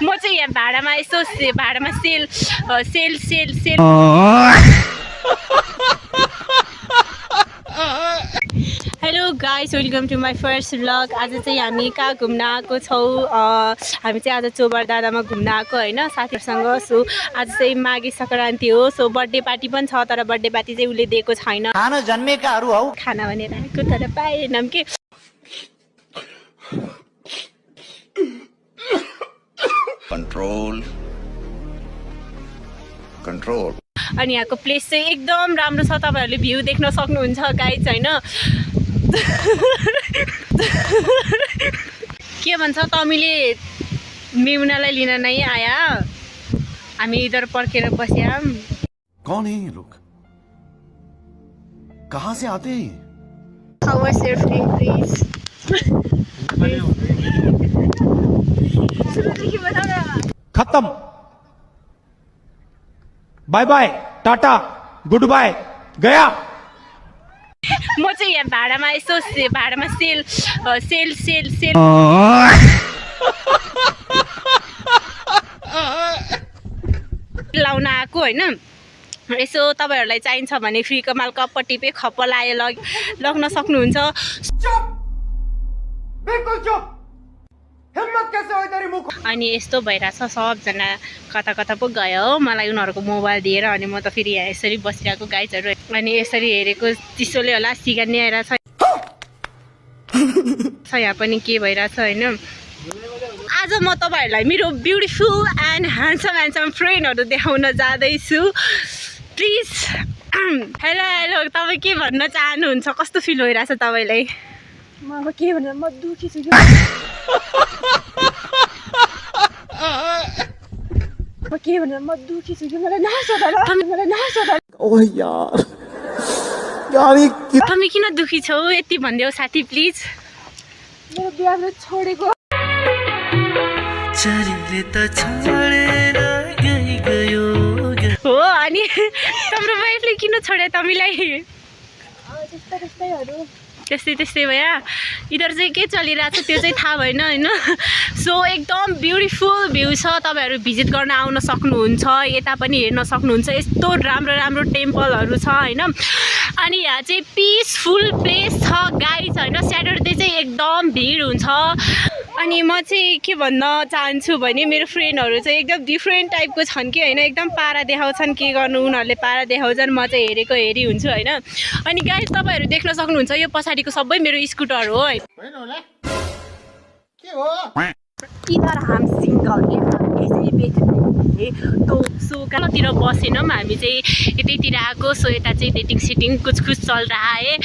म चाहिँ यहाँ भाडामा यसो भाडामा sale hello guys, welcome to my first vlog. आज चाहिँ हामी कहाँ घुम्न आएको छौँ। हामी चाहिँ आज चोबर दादामा घुम्न आएको होइन, साथीहरूसँग। सो आज चाहिँ माघे सङ्क्रान्ति हो। सो बर्थडे पार्टी पनि छ, तर बर्थडे पार्टी चाहिँ उसले दिएको छैन। खाना जन्मेकाहरू हौ, खाना भनेर आएको तर पाएनौँ के। कंट्रोल। अनि यहाँको प्लेस चाहिँ एकदम राम्रो छ, तपाईँहरूले भ्यू देख्न सक्नुहुन्छ गाइस होइन। के भन्छ तमीले मेमुनालाई लिन नै आया, हामी इधर पर्खेर बस्याम। कौन है ये लोग, कहाँ से आते हैं? How was your feeling, please? खत्म, bye bye, tata, goodbye, गया। म चाहिँ यहाँ भाडामा यसो भाडामा सेल लाउन आएको होइन। यसो तपाईँहरूलाई चाहिन्छ भने फ्री कमाल कप्प टिपे खप्प लाए लग्न सक्नुहुन्छ। अनि यस्तो भइरहेछ, सबजना कता कता पो गयो हो। मलाई उनीहरूको मोबाइल दिएर अनि म त फेरि यहाँ यसरी बसिरहेको गाइजहरू। अनि यसरी हेरेको चिसोले होला सिगानी आइरहेछ यहाँ पनि के भइरहेछ होइन। आज म तपाईँहरूलाई मेरो ब्युटिफुल एन्ड ह्यान्डसम फ्रेन्डहरू देखाउन जाँदैछु। प्लिज हेलो हेलो, तपाईँ के भन्न चाहनुहुन्छ? कस्तो फिल भइरहेछ तपाईँलाई? म अब के भनेर म दुखी छु। के भनेर म दुखी छु कि मलाई नसोध। ओह यार तपाईँ किन दुखी छौ यति भनिदेऊ साथी प्लिज। मेरो बिहामा छोडेको हो। अनि तिम्रो वाइफले किन छोडे तिमीलाई? त्यस्तै भया। इधर चाहिँ के चलिरहेछ त्यो चाहिँ थाहा भएन होइन। सो एकदम ब्युटिफुल भ्यू छ, तपाईँहरू भिजिट गर्न आउन सक्नुहुन्छ। यता पनि हेर्न सक्नुहुन्छ, यस्तो राम्रो टेम्पलहरू छ होइन। अनि यहाँ चाहिँ पिसफुल प्लेस छ गाइज होइन। स्याटरडे चाहिँ एकदम भिड हुन्छ। अनि म चाहिँ के भन्न चाहन्छु भने मेरो फ्रेन्डहरू चाहिँ एकदम डिफ्रेन्ट टाइपको छन् कि होइन। एकदम पारा देखाउँछन्, के गर्नु उनीहरूले पारा देखाउँछन्, म चाहिँ हेरेको हेरी हुन्छु होइन। अनि गाइज तपाईँहरू देख्न सक्नुहुन्छ यो पछाडिको सबै मेरो स्कुटर हो है। इधर हाम सिङ्गल सो कहाँतिर बसेनौँ हामी चाहिँ यतैतिर आएको। सो यता चाहिँ डेटिङ कुछ चल रहा है।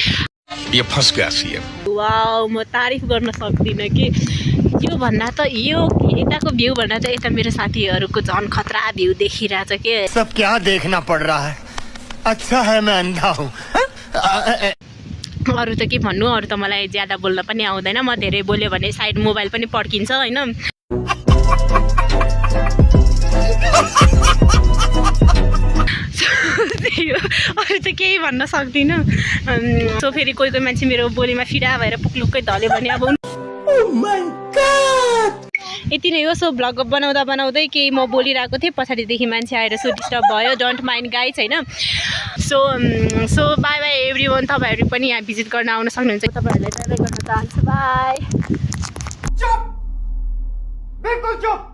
ये फंस गया सी। वाउ, म तारिफ गर्न सक्दिनँ कि यो भन्दा त यो यताको भ्यू भन्दा त यता मेरो साथीहरूको झन् खतरा भ्यू देखिरहेछ के। सब क्या देखना पड़ रहा है, अच्छा है मैं अंधा हूँ। अरू त के भन्नु, अरू त मलाई ज्यादा बोल्न पनि आउँदैन। म धेरै बोल्यो भने साइड मोबाइल पनि पड्किन्छ होइन। अरू त केही भन्न सक्दिनँ। सो फेरि कोही मान्छे मेरो बोलीमा फिरा भएर पुक्लुक्कै ढल्यो भने अब यति नै हो। सो भ्लग बनाउँदै केही म बोलिरहेको थिएँ, पछाडिदेखि मान्छे आएर सो डिस्टर्ब भयो। डोन्ट माइन्ड गाइज होइन। So by by everyone. तपाईँहरू पनि यहाँ भिजिट गर्न आउन सक्नुहुन्छ। तपाईँहरूलाई बाई बाई गर्न चाहन्छु। बाई। चुप, बिल्कुल चुप।